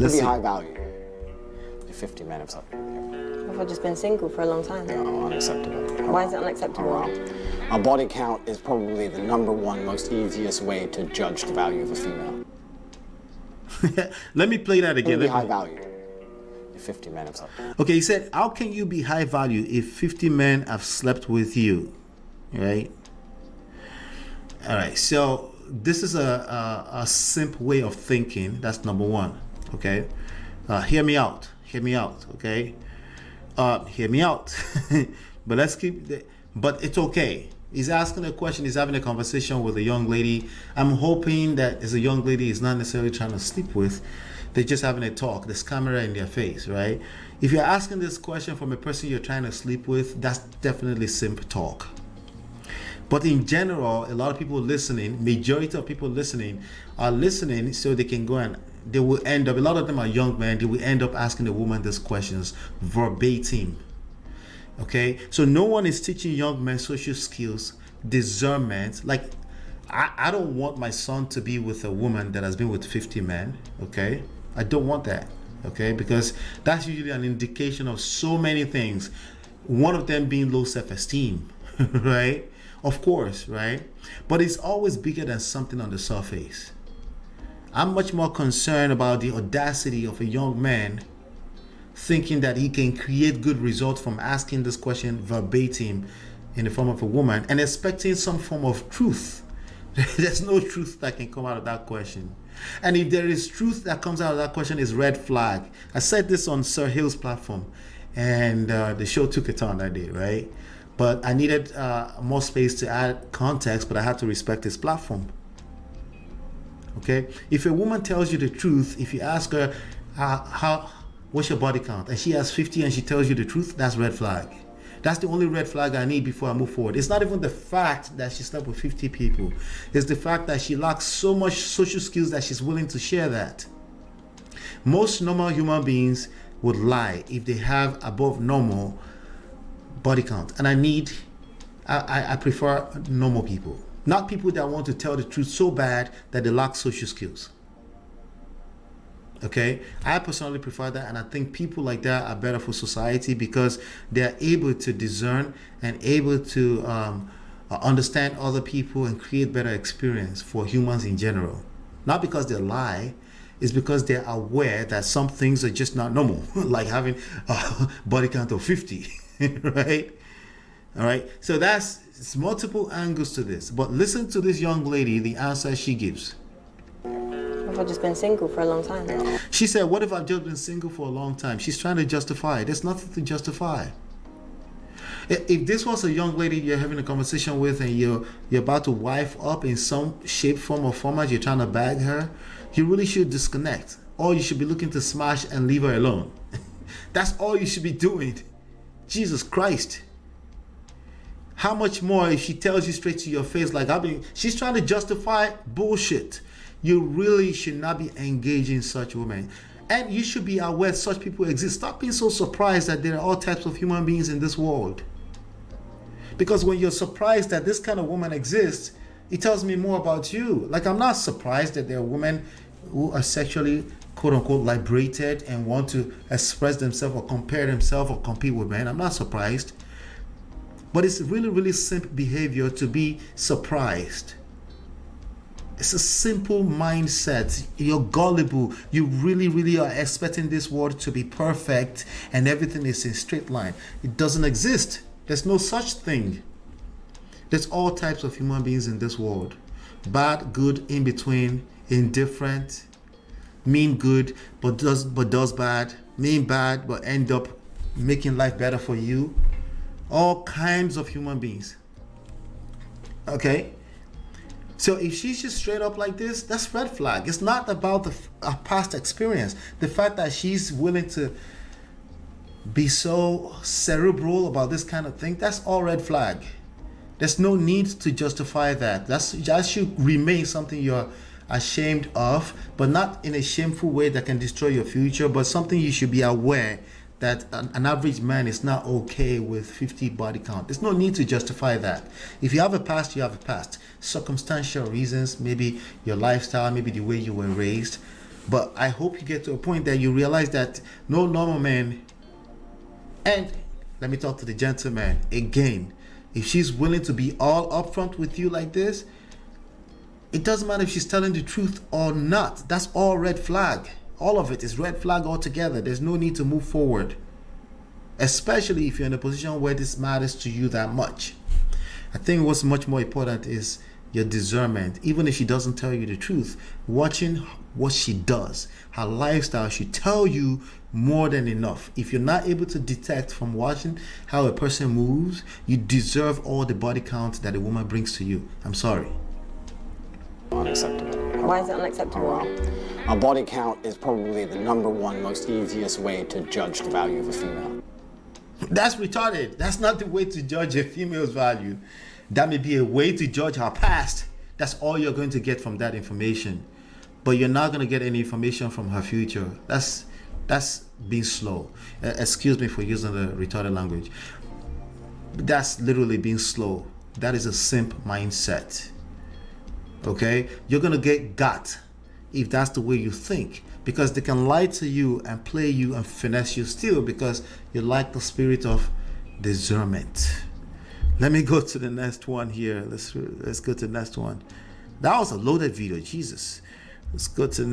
Let's be see. high value. You're 50 men of something. I've just been single for a long time. No, unacceptable. Why is it unacceptable? A body count is probably the #1 most easiest way to judge the value of a female. Let me play that again. Be high value. You're 50 men of something. Okay, he said, how can you be high value if 50 men have slept with you? Right? All right, so this is a simple way of thinking. That's number one. Okay, hear me out. Hear me out. Okay, hear me out. But let's keep. But it's okay. He's asking a question. He's having a conversation with a young lady. I'm hoping that as a young lady, he's not necessarily trying to sleep with. They're just having a talk. There's camera in their face, right? If you're asking this question from a person you're trying to sleep with, that's definitely simp talk. But in general, a lot of people listening, majority of people listening, are listening so they can go and they will end up, a lot of them are young men, they will end up asking the woman these questions verbatim. Okay, so no one is teaching young men social skills, discernment. Like, I don't want my son to be with a woman that has been with 50 men. Okay, I don't want that. Okay, because that's usually an indication of so many things. One of them being low self-esteem, right? Of course, right? But it's always bigger than something on the surface. I'm much more concerned about the audacity of a young man thinking that he can create good results from asking this question verbatim in the form of a woman and expecting some form of truth. There's no truth that can come out of that question. And if there is truth that comes out of that question, is red flag. I said this on Sir Hill's platform, and the show took a turn that day, right? But I needed more space to add context, but I had to respect his platform. Okay? If a woman tells you the truth, if you ask her, what's your body count? And she has 50 and she tells you the truth, that's red flag. That's the only red flag I need before I move forward. It's not even the fact that she slept with 50 people. It's the fact that she lacks so much social skills that she's willing to share that. Most normal human beings would lie if they have above normal body count. And I prefer normal people. Not people that want to tell the truth so bad that they lack social skills. Okay, I personally prefer that, and I think people like that are better for society because they're able to discern and able to understand other people and create better experience for humans in general. Not because they lie, it's because they're aware that some things are just not normal, like having a body count of 50, right? All right, so it's multiple angles to this, but listen to this young lady, the answer she gives. I've just been single for a long time. She said, what if I've just been single for a long time? She's trying to justify it. There's nothing to justify. If this was a young lady you're having a conversation with and you're about to wife up in some shape, form, or format, you're trying to bag her, you really should disconnect. Or you should be looking to smash and leave her alone. That's all you should be doing. Jesus Christ. How much more if she tells you straight to your face, like, she's trying to justify bullshit. You really should not be engaging such women. And you should be aware such people exist. Stop being so surprised that there are all types of human beings in this world. Because when you're surprised that this kind of woman exists, it tells me more about you. Like, I'm not surprised that there are women who are sexually, quote unquote, liberated and want to express themselves or compare themselves or compete with men. I'm not surprised. But it's really, really simple behavior to be surprised. It's a simple mindset. You're gullible. You really, really are expecting this world to be perfect and everything is in straight line. It doesn't exist. There's no such thing. There's all types of human beings in this world. Bad, good, in between, indifferent, mean good, but does bad, mean bad, but end up making life better for you. All kinds of human beings. Okay? So if she's just straight up like this, that's red flag. It's not about the past experience. The fact that she's willing to be so cerebral about this kind of thing, that's all red flag. There's no need to justify that. That should remain something you're ashamed of, but not in a shameful way that can destroy your future, but something you should be aware that an average man is not okay with 50 body count. There's no need to justify that. If you have a past, you have a past. Circumstantial reasons, maybe your lifestyle, maybe the way you were raised. But I hope you get to a point that you realize that no normal man, and let me talk to the gentleman again, if she's willing to be all upfront with you like this, it doesn't matter if she's telling the truth or not. That's all red flag. All of it is red flag altogether. There's no need to move forward, especially if you're in a position where this matters to you that much. I think what's much more important is your discernment. Even if she doesn't tell you the truth, watching what she does, her lifestyle should tell you more than enough. If you're not able to detect from watching how a person moves, you deserve all the body count that a woman brings to you. I'm sorry. Unacceptable. Why is it unacceptable? A body count is probably the number one most easiest way to judge the value of a female. That's retarded. That's not the way to judge a female's value. That may be a way to judge her past. That's all you're going to get from that information. But you're not going to get any information from her future. That's being slow. Excuse me for using the retarded language. That's literally being slow. That is a simp mindset. Okay? You're going to got if that's the way you think. Because they can lie to you and play you and finesse you still because you lack the spirit of discernment. Let me go to the next one here. Let's go to the next one. That was a loaded video. Jesus. Let's go to